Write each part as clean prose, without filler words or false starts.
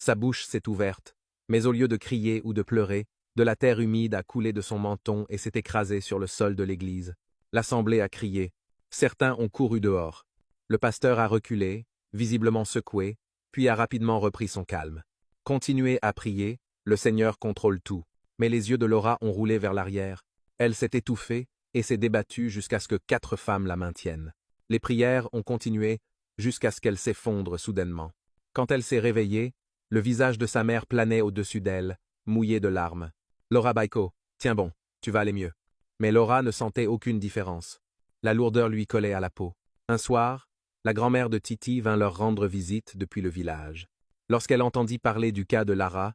Sa bouche s'est ouverte, mais au lieu de crier ou de pleurer, de la terre humide a coulé de son menton et s'est écrasée sur le sol de l'église. L'assemblée a crié. Certains ont couru dehors. Le pasteur a reculé, visiblement secoué, puis a rapidement repris son calme. Continuez à prier, le Seigneur contrôle tout. Mais les yeux de Laura ont roulé vers l'arrière. Elle s'est étouffée et s'est débattue jusqu'à ce que 4 femmes la maintiennent. Les prières ont continué jusqu'à ce qu'elle s'effondre soudainement. Quand elle s'est réveillée, le visage de sa mère planait au-dessus d'elle, mouillé de larmes. Laura Baiko, tiens bon, tu vas aller mieux. Mais Laura ne sentait aucune différence. La lourdeur lui collait à la peau. Un soir, la grand-mère de Titi vint leur rendre visite depuis le village. Lorsqu'elle entendit parler du cas de Lara,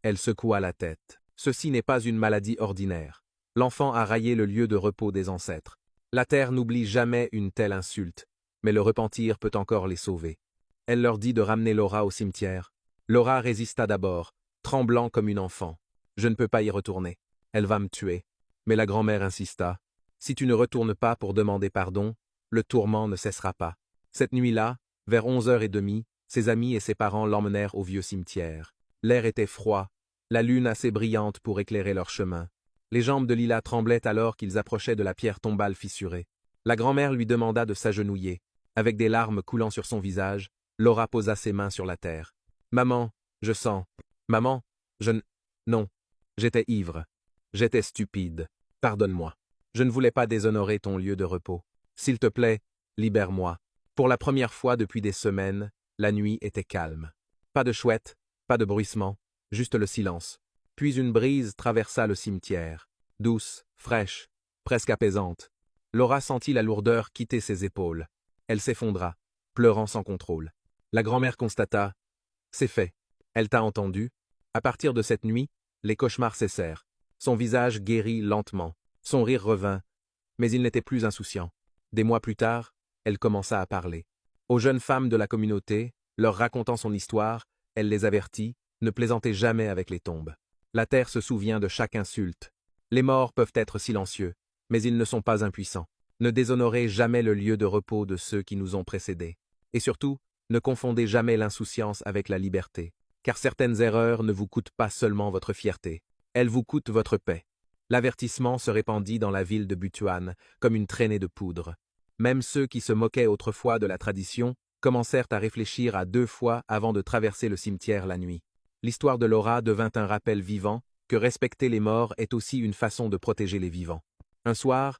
elle secoua la tête. Ceci n'est pas une maladie ordinaire. L'enfant a raillé le lieu de repos des ancêtres. La terre n'oublie jamais une telle insulte, mais le repentir peut encore les sauver. Elle leur dit de ramener Laura au cimetière. Laura résista d'abord, tremblant comme une enfant. Je ne peux pas y retourner. Elle va me tuer. Mais la grand-mère insista. Si tu ne retournes pas pour demander pardon, le tourment ne cessera pas. Cette nuit-là, vers 11h30, ses amis et ses parents l'emmenèrent au vieux cimetière. L'air était froid, la lune assez brillante pour éclairer leur chemin. Les jambes de Lila tremblaient alors qu'ils approchaient de la pierre tombale fissurée. La grand-mère lui demanda de s'agenouiller. Avec des larmes coulant sur son visage, Laura posa ses mains sur la terre. « Maman, je sens. Maman, Non. J'étais ivre. J'étais stupide. Pardonne-moi. Je ne voulais pas déshonorer ton lieu de repos. S'il te plaît, libère-moi. » Pour la première fois depuis des semaines, la nuit était calme. Pas de chouette, pas de bruissement, juste le silence. Puis une brise traversa le cimetière, douce, fraîche, presque apaisante. Laura sentit la lourdeur quitter ses épaules. Elle s'effondra, pleurant sans contrôle. La grand-mère constata « C'est fait. Elle t'a entendu. » À partir de cette nuit, les cauchemars cessèrent. Son visage guérit lentement. Son rire revint, mais il n'était plus insouciant. Des mois plus tard, elle commença à parler. Aux jeunes femmes de la communauté, leur racontant son histoire, elle les avertit, ne plaisantez jamais avec les tombes. La terre se souvient de chaque insulte. Les morts peuvent être silencieux, mais ils ne sont pas impuissants. Ne déshonorez jamais le lieu de repos de ceux qui nous ont précédés. Et surtout, ne confondez jamais l'insouciance avec la liberté, car certaines erreurs ne vous coûtent pas seulement votre fierté, elles vous coûtent votre paix. L'avertissement se répandit dans la ville de Butuan comme une traînée de poudre. Même ceux qui se moquaient autrefois de la tradition commencèrent à réfléchir à 2 fois avant de traverser le cimetière la nuit. L'histoire de Laura devint un rappel vivant que respecter les morts est aussi une façon de protéger les vivants. Un soir,